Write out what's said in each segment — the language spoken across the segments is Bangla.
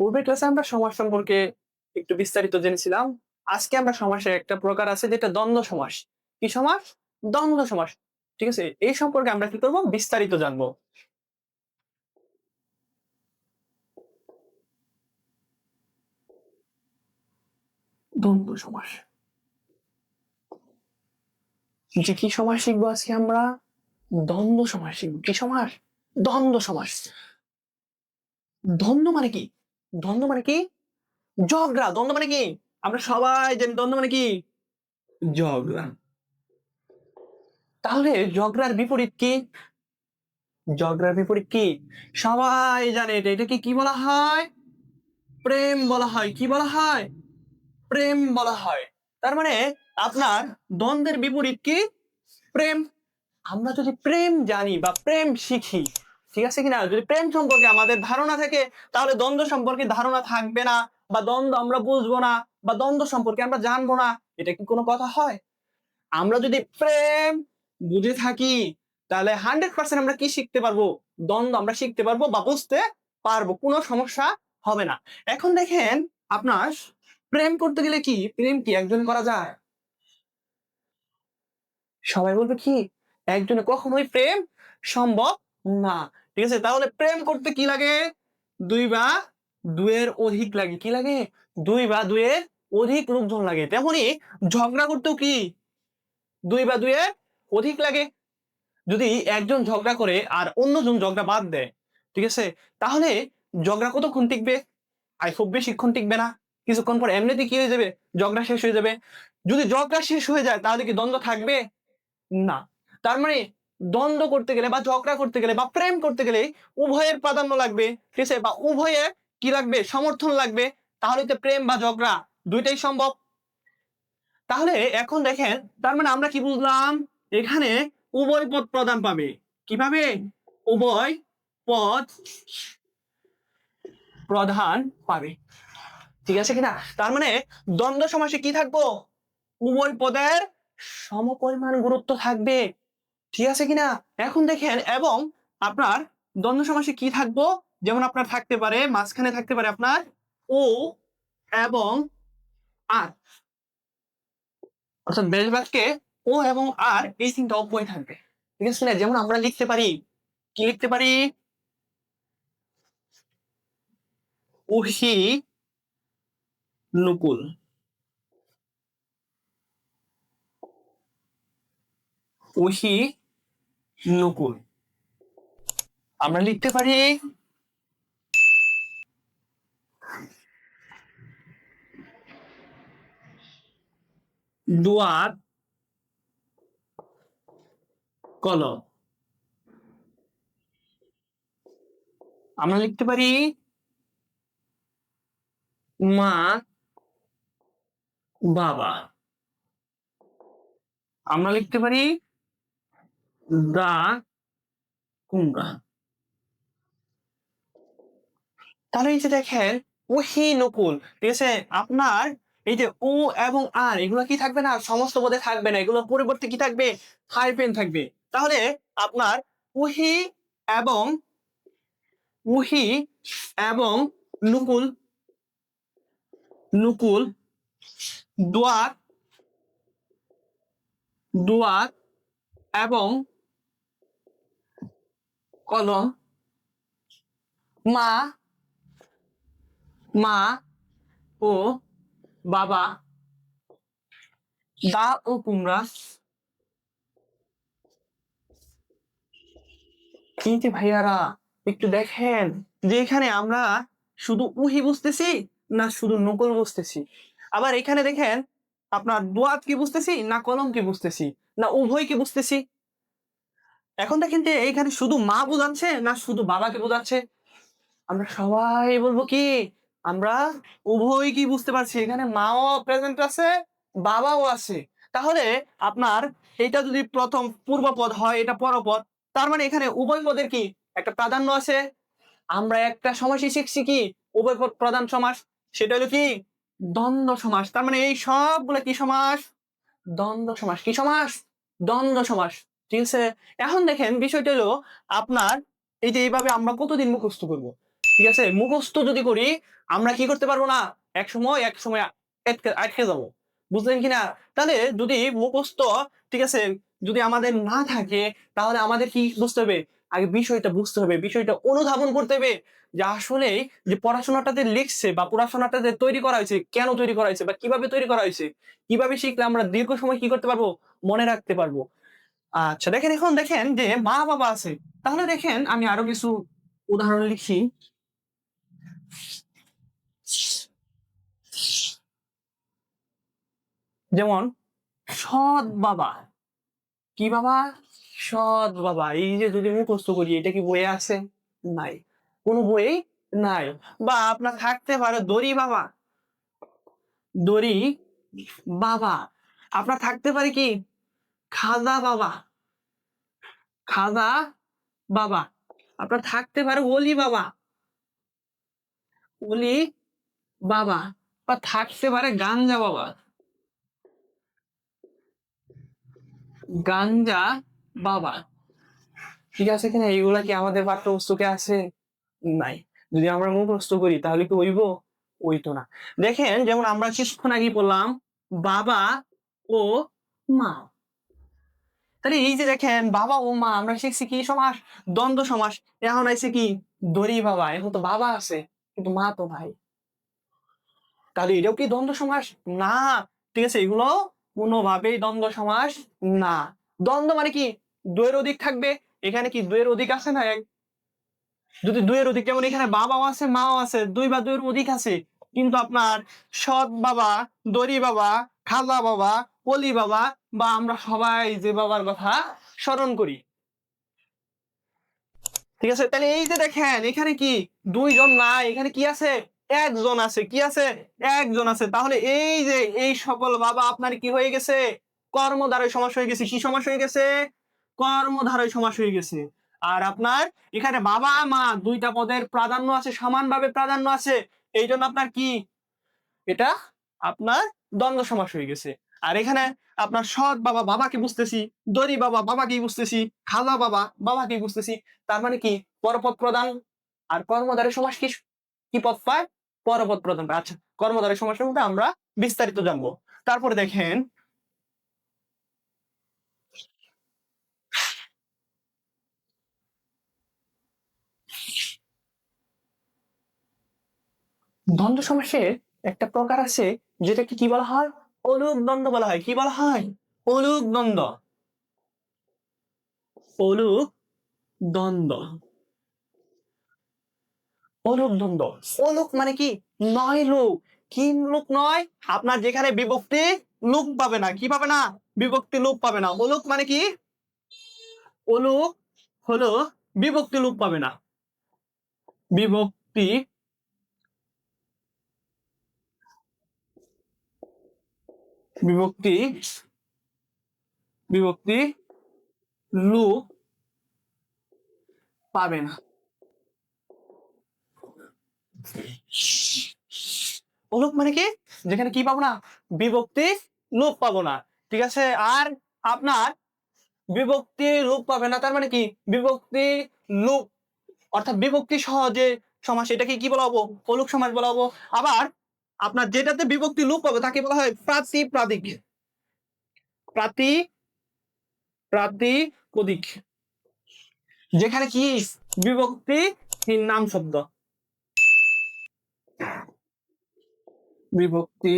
পূর্বের ক্লাসে আমরা সমাস সম্পর্কে একটু বিস্তারিত জেনেছিলাম। আজকে আমরা সমাসের একটা প্রকার আছে যেটা দ্বন্দ্ব সমাস। কি সমাস? দ্বন্দ্ব সমাস। ঠিক আছে, এই সম্পর্কে আমরা কি করব? বিস্তারিত জানবো। দ্বন্দ্ব সমাস, যে কি সমাস শিখবো আজকে আমরা? দ্বন্দ্ব সমাস শিখবো। কি সমাস? দ্বন্দ্ব সমাস। দ্বন্দ্ব মানে কি? দ্বন্দ্ব মানে কি? ঝগড়া। দ্বন্দ্ব মানে কি? আমরা সবাই জানি দ্বন্দ্ব মানে কি? ঝগড়া। তাহলে ঝগড়ার বিপরীত কি? ঝগড়ার বিপরীত কি? সবাই জানে এটাকে কি বলা হয়? প্রেম বলা হয়। কি বলা হয়? প্রেম বলা হয়। তার মানে আপনার দ্বন্দ্বের বিপরীত কি? প্রেম। আমরা যদি প্রেম জানি বা প্রেম শিখি, ঠিক আছে কিনা, যদি প্রেম সম্পর্কে আমাদের ধারণা থাকে, তাহলে দ্বন্দ্ব সম্পর্কে ধারণা থাকবে না, বা দ্বন্দ্ব আমরা বুঝবো না, বা দ্বন্দ্ব সম্পর্কে আমরা জানবো না। এটা কি কোনো কথা হয়? আমরা যদি প্রেম বুঝে থাকি, তাহলে 100% আমরা কি শিখতে পারবো? দ্বন্দ্ব আমরা শিখতে পারবো বা বুঝতে পারবো, কোনো সমস্যা হবে না। এখন দেখেন, আপনার প্রেম করতে গেলে কি, প্রেম কি একজন করা যায়? সবাই বলবে কি, একজনে কখনোই প্রেম সম্ভব না। ঠিক আছে, তাহলে প্রেম করতে কি লাগে? দুই বা দুয়ের অধিক লাগে। কি লাগে? দুই বা দুয়ের অধিক লোকজন লাগে। তেমনি ঝগড়া করতেও কি দুই বা দুয়ের অধিক লাগে। যদি একজন ঝগড়া করে আর অন্যজন ঝগড়া বাদ দেয়, ঠিক আছে, তাহলে ঝগড়া কতক্ষণ টিকবে? খুব বেশিক্ষণ টিকবে না। কিছুক্ষণ পর এমনিতে কি হয়ে যাবে? ঝগড়া শেষ হয়ে যাবে। যদি ঝগড়া শেষ হয়ে যায়, তাহলে কি দ্বন্দ্ব থাকবে? না। তার মানে দ্বন্দ্ব করতে গেলে বা ঝগড়া করতে গেলে বা প্রেম করতে গেলে উভয়ের প্রাধান্য লাগবে, ঠিক আছে, বা উভয়ের কি লাগবে? সমর্থন লাগবে। তাহলে তো প্রেম বা ঝগড়া দুইটাই সম্ভব। তাহলে এখন দেখেন, তার মানে আমরা কি বুঝলাম? এখানে উভয় পদ প্রদান পাবে। কি পাবে? উভয় পদ প্রধান পাবে। ঠিক আছে কিনা? তার মানে দ্বন্দ্ব সমাসে কি থাকবো? উভয় পদের সমপরিমাণ গুরুত্ব থাকবে। ঠিক আছে কিনা? এখন দেখেন, এবং আপনার দ্বন্দ্ব সমাসে কি থাকবো? যেমন আপনার থাকতে পারে, মাঝখানে থাকতে পারে আপনার ও এবং আর, অর্থাৎ বেশ বাক্যে ও এবং আর এই তিনটা অব্যয় থাকবে। ঠিক আছে কিনা? যেমন আমরা লিখতে পারি, কি লিখতে পারি? উহি নুকুল। উহি নুকুল। আমরা লিখতে পারি দুয়াত কলম। আমরা লিখতে পারি মা বাবা। আমরা লিখতে পারি দা কুমড়া। তাহলে এই যে দেখেন, ওহি নকুল, ঠিক আছে, আপনার এই যে ও এবং আর, এগুলো কি থাকবে না? সমস্ত পদে থাকবে না, এগুলো পরিবর্তে কি থাকবে? হাইফেন থাকবে। তাহলে আপনার উহি এবং উহি এবং নুকুল, নুকুল, দোয়াত, দোয়াত এবং কলম, মা, মা ও বাবা, দা ও কুমড়া। এই যে ভাইয়ারা, একটু দেখেন যে এখানে আমরা শুধু উহি বুঝতেছি না শুধু নকল বুঝতেছি। আবার এখানে দেখেন, আপনার দোয়াত কি বুঝতেছি না কলম কি বুঝতেছি, না উভয় কি বুঝতেছি। এখন দেখেন যে এইখানে শুধু মা বোঝাচ্ছে না শুধু বাবাকে বোঝাচ্ছে। আমরা সবাই বলবো কি, আমরা উভয় কি বুঝতে পারছি। এখানে মাও প্রেজেন্ট আছে, বাবাও আছে। তাহলে আপনার এটা যদি প্রথম পূর্বপদ হয়, এটা পরপদ, তার মানে এখানে উভয় পদের কি একটা প্রাধান্য আছে। আমরা একটা সমাসই শিখছি কি, উভয় পদ প্রধান সমাস, সেটা হলো কি দ্বন্দ্ব সমাস। তার মানে এই সবগুলো কি সমাস? দ্বন্দ্ব সমাস। কি সমাস? দ্বন্দ্ব সমাস। ঠিক আছে, এখন দেখেন বিষয়টা হলো আপনার, এই যে এইভাবে আমরা কতদিন মুখস্থ করব? ঠিক আছে, মুখস্থ যদি করি আমরা কি করতে পারবো না, এক সময় আটকে যাবো। বুঝলেন কিনা? তাহলে যদি মুখস্থ, ঠিক আছে, যদি আমাদের না থাকে তাহলে আমাদের কি বুঝতে হবে, আগে বিষয়টা বুঝতে হবে, বিষয়টা অনুধাবন করতে হবে যে আসলে যে পড়াশোনাটাতে লিখছে বা পড়াশোনাটাতে তৈরি করা হয়েছে, কেন তৈরি করা হয়েছে বা কিভাবে তৈরি করা হয়েছে, কিভাবে শিখলে আমরা দীর্ঘ সময় কি করতে পারবো, মনে রাখতে পারবো। আচ্ছা দেখেন, এখন দেখেন যে মা বাবা আছে, তাহলে দেখেন আমি আরো কিছু উদাহরণ লিখি। যেমন সৎ বাবা, কি বাবা, সৎ বাবা। এই যে যদি মুখস্থ করি, এটা কি বইয়ে আছে? নাই, কোনো বই নাই। বা আপনার থাকতে পারে দড়ি বাবা, দড়ি বাবা। আপনার থাকতে পারে কি খাজা বাবা, খাজা বাবা। আপনার থাকতে পারে ওলি বাবা, ওলি বাবা। বা থাকতে পারে গাঞ্জা বাবা, গাঞ্জা বাবা। ঠিক আছে কিনা? এইগুলা কি আমাদের পাঠ্যপুস্তকে আছে? নাই। যদি আমরা মুখস্থ করি তাহলে কি হইব? হইতো না। দেখেন যেমন আমরা কিছুক্ষণ আগে বললাম বাবা ও মা। তাহলে এই যে দেখেন বাবা ও মা, আমরা শিখছি কি সমাস, দ্বন্দ্ব সমাস। এখন আছে কি দড়ি বাবা, এখন তো বাবা আছে কিন্তু মা তো ভাই, তাহলে এটাও কি দ্বন্দ্ব সমাস? না। ঠিক আছে, এগুলো কোনোভাবেই দ্বন্দ্ব সমাস না। দ্বন্দ্ব মানে কি দুয়ের অধিক থাকবে, এখানে কি দুয়ের অধিক আছে না? যদি দুইয়ের অধিক, যেমন এখানে বাবাও আছে মাও আছে, দুই বা দুইয়ের অধিক আছে, কিন্তু আপনার সৎ বাবা, দড়ি বাবা, খাজা বাবা, অলি বাবা, বা আমরা সবাই যে বাবার কথা স্মরণ করি। ঠিক আছে, তাহলে এই যে দেখেন এখানে কি দুইজন নাই, এখানে কি আছে, একজন আছে। কি আছে? একজন আছে। তাহলে এই যে এই সকল বাবা আপনার কি হয়ে গেছে, কর্মধারয় সমাস হয়ে গেছে। কি সমাস হয়ে গেছে? কর্মধারয় সমাস হয়ে গেছে। আর আপনার এখানে বাবা মা দুইটা পদের প্রাধান্য আছে, সমানভাবে প্রাধান্য আছে, এই জন্য আপনার কি এটা আপনার দ্বন্দ্ব সমাস হয়ে গেছে। আর এখানে আপনার সৎ বাবা, বাবাকে বুঝতেছি, দড়ি বাবা, বাবাকেই বুঝতেছি, খাজা বাবা, বাবাকেই বুঝতেছি। তার মানে কি পরপদ প্রধান। আর কর্মধারয় সমাস কি কি পদ পায়? পরপদ প্রধান পায়। আচ্ছা, কর্মধারয় সমাসের মধ্যে আমরা বিস্তারিত জানবো। তারপরে দেখেন দ্বন্দ্ব সমাসের একটা প্রকার আছে যেটাকে কি বলা হয়, অলুক দ্বন্দ্ব বলা হয়। কি বলা হয়? অলুক দ্বন্দ্ব, অলুক দ্বন্দ্ব, অলুক দ্বন্দ্ব। অলুক মানে কি নয় লোক। কি লোক নয়? আপনার যেখানে বিভক্তি লোক পাবে না। কি পাবে না? বিভক্তি লোক পাবে না। অলুক মানে কি? অলুক হলো বিভক্তি লোক পাবে না। বিভক্তি, বিভক্তি, বিভক্তি লোক পাবে না। অলুক মানে কি? যেখানে কি পাবো না? বিভক্তি লোপ পাবো না। ঠিক আছে, আর আপনার বিভক্তি লোপ পাবে না, তার মানে কি বিভক্তি লোপ, অর্থাৎ বিভক্তি সহ যে সমাস, এটাকে কি বলা হবো? অলুক সমাস বলা হবো। আবার আপনার যেটাতে বিভক্তি লোপ পাবে তাকে বলা হয় প্রাতিপ্রাদিক, প্রাতি প্রাতিপদিক। যেখানে কি বিভক্তি নাম শব্দ, বিভক্তি,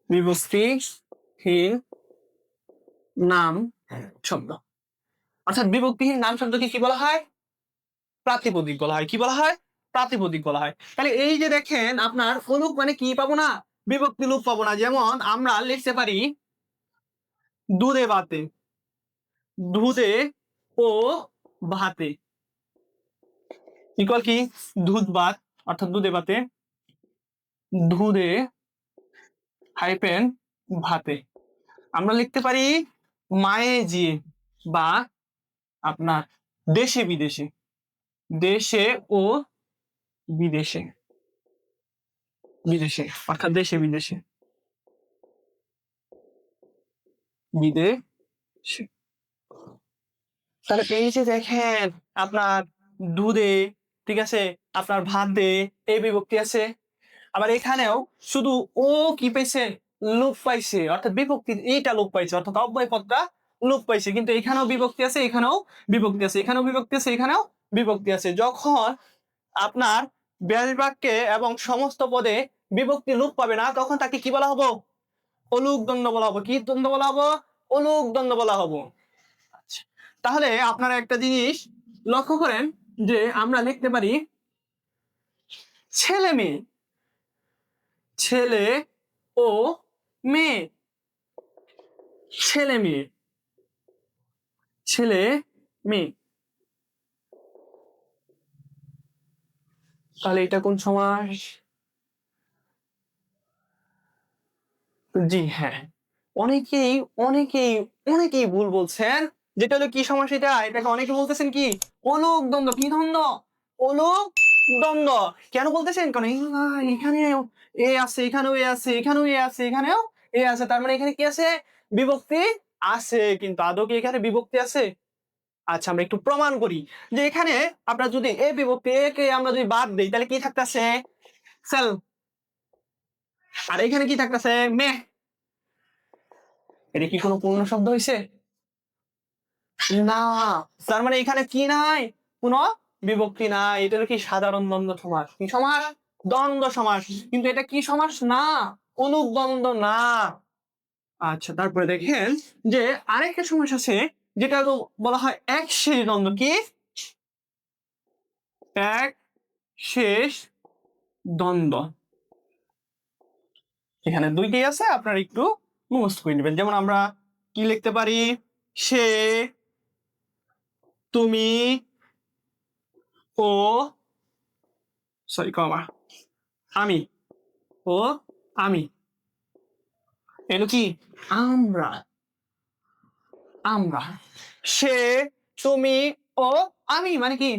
বিভক্তিহীন নাম শব্দ। অর্থাৎ বিভক্তিহীন নাম শব্দকে কি বলা হয়? প্রাতিপদিক বলা হয়। কি বলা হয়? প্রাতিপদিক বলা হয়। তাহলে এই যে দেখেন আপনার অলুক মানে কি পাবো না? বিভক্তি লোপ পাবো না। যেমন আমরা লিখতে পারি দুধে ভাতে, দুধে ও ভাতে ইকুয়াল কি দুধ ভাত, অর্থাৎ দুধে ভাতে, দুধে হাইপেন ভাতে। আমরা লিখতে পারি মায়ে জিয়ে, বা আপনার দেশে বিদেশে, দেশে ও বিদেশে, বিদেশে অর্থাৎ দেশে বিদেশে, বিদেশে। তাহলে এই যে দেখেন আপনার দুধে ঠিক আছে, আপনার ভাত দে, এই বিভক্তি আছে। আবার এখানেও শুধু ও কি পাইছে, লোপ পাইছে, অর্থাৎ বিভক্তি এইটা লোপ পাইছে, অর্থাৎ অব্যয় পদটা লোপ পাইছে। কিন্তু এখানেও বিভক্তি আছে, এখানেও বিভক্তি আছে, এখানেও বিভক্তি আছে, এখানেও বিভক্তি আছে। যখন আপনার ব্যাস বাক্যে এবং সমস্ত পদে বিভক্তি লোপ পাবে না, তখন তাকে কি বলা হবো, অলুক দ্বন্দ্ব বলা হবো। কি দ্বন্দ্ব বলা হবো, অলুক দ্বন্দ্ব বলা হবো। আচ্ছা, তাহলে আপনারা একটা জিনিস লক্ষ্য করেন যে আমরা লিখতে পারি ছেলে মেয়ে, ছেলে ও মেয়ে, ছেলে মেয়ে, ছেলে মেয়ে। তাহলে এটা কোন সমাস? জি হ্যাঁ, অনেকেই অনেকেই অনেকেই ভুল বলছেন। যেটা হলো কি সমাস, এটা এটাকে অনেকে বলতেছেন কি অলুক দ্বন্দ্ব। কি দ্বন্দ্ব? অলুক দ্বন্দ্ব। কেন বলতেছেন? কারণ এখানে এ আছে, এখানেও এ আছে, এখানেও এ আছে, এখানেও এ আছে, তার মানে এখানে কি আছে, বিভক্তি আছে। কিন্তু আদৌ কি এখানে বিভক্তি আছে? আচ্ছা, আমরা একটু প্রমাণ করি যে এখানে আপনার যদি এ বিভক্তি, এ কে আমরা যদি বাদ দেই তাহলে কি থাকতেছে, সেল। আর এখানে কি থাকতেছে, মে। এটা কি কোনো পূর্ণ শব্দ হয়েছে? না। তার মানে এখানে কি নাই, কোনো বিভক্তি নাই। এটা হলো কি সাধারণ দ্বন্দ্ব সমাস। কি সমাস? দ্বন্দ্ব সমাস। কিন্তু এটা কি সমাস না, অনুদ্বন্দ্ব না। আচ্ছা, তারপরে দেখেন যে আরেকটা সমাস আছে যেটা বলা হয় এক শেষ দ্বন্দ্ব। কি? এক শেষ দ্বন্দ্ব। এখানে দুইটাই আছে, আপনারা একটু মুখস্থ করে নেবেন। যেমন আমরা কি লিখতে পারি, সে, তুমি ও, সরি কমা, আমি ও আমি। এলো কি আমরা, আমরা। সে, তুমি ও আমি মানে কি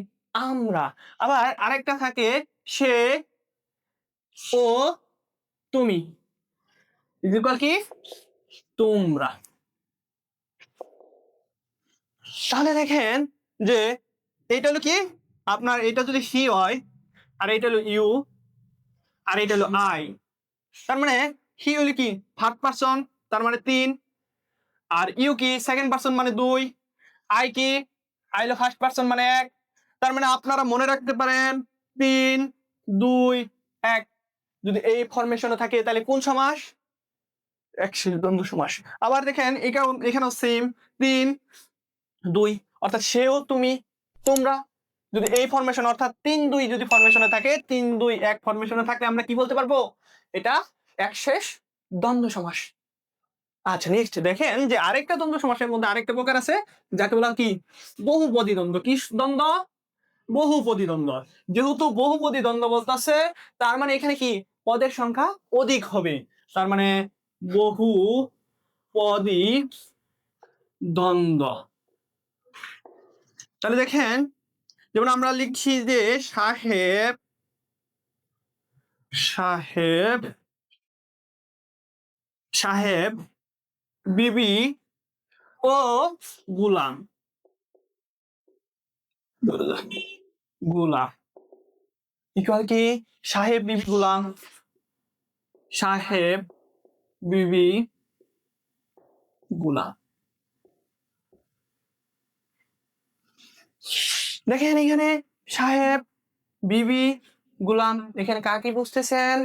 আমরা। আবার আরেকটা থাকে সে ও তুমি ইকুয়াল কি তোমরা। তাহলে দেখেন যে এটা হলো কি আপনার, এটা যদি হি হয়, আর এটা হলো ইউ, আর এটা হলো আই। তার মানে হি হলো কি থার্ড পারসন, তার মানে 3। আর ইউ কি সেকেন্ড পারসন মানে 2। আই কি, আই হলো ফার্স্ট পারসন মানে 1। তার মানে আপনারা মনে রাখতে পারেন 3 2 1 যদি এই ফরমেশনে থাকে তাহলে কোন সমাস, একশেষ দ্বন্দ্ব সমাস। আবার দেখেন এখানেও সেম 3 2, অর্থাৎ সেও তুমি তোমরা। যদি এই ফরমেশন অর্থাৎ 3 2 যদি ফরমেশনে থাকে, 3 2 1 ফরমেশনে থাকলে আমরা কি বলতে পারবো, এটা একশেষ দ্বন্দ্ব সমাস। আচ্ছা, নেক্সট দেখেন যে আরেকটা দ্বন্দ্ব সমাসের মধ্যে আরেকটা প্রকার আছে যাকে বলা কি বহুপদী দ্বন্দ্ব। কি দ্বন্দ্ব? বহুপদী দ্বন্দ্ব। যেহেতু বহুপদী দ্বন্দ্ব বলতেছে, তার মানে এখানে কি পদের সংখ্যা অধিক হবে। তার মানে বহুপদী দ্বন্দ্ব। তাহলে দেখেন, যেমন আমরা লিখছি যে সাহেব, সাহেব, সাহেব, বিবি ও গুলাম, গুলাম ইকুয়াল কি সাহেব বিবি গুলাম, সাহেব বিবি গুলাম। দেখেন এখানে সাহেব বিবি গুলাম, এখানে কাকে বুঝতেছেন?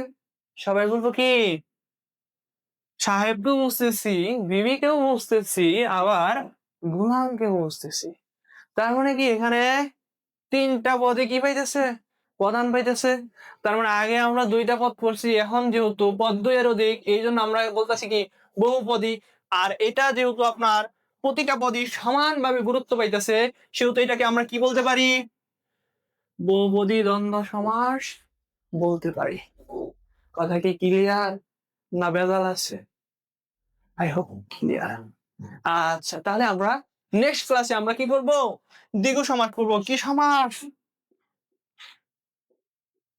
সবাই বলবো কি সাহেবকেও বুঝতেছি, বিবিকেও বুঝতেছি, আবার গুলামকেও বুঝতেছি। তার মানে কি এখানে 3টা পদে কি পাইতেছে, প্রধান পাইতেছে। তার মানে আগে আমরা 2টা পদ পড়ছি, এখন যেহেতু পদ 2 এর অধিক, এই জন্য আমরা বলতেছি কি বহুপদী। আর এটা যেহেতু আপনার প্রতিটা পদই সমানভাবে গুরুত্ব পাইতেছে, সেহেতু এটাকে আমরা কি বলতে পারি, বহুপদী দ্বন্দ্ব সমাস বলতে পারি। কথা কি ক্লিয়ার না ভেজাল আছে? I hope clear. আচ্ছা, তাহলে আমরা নেক্সট ক্লাসে আমরা কি করবো, দ্বিগু সমাস করবো। কি সমাস?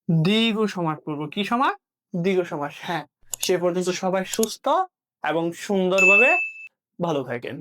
দ্বিগু সমাস করবো। কি সমাস? দ্বিগু সমাস। হ্যাঁ, সে পর্যন্ত সবাই সুস্থ এবং সুন্দরভাবে ভালো থাকেন।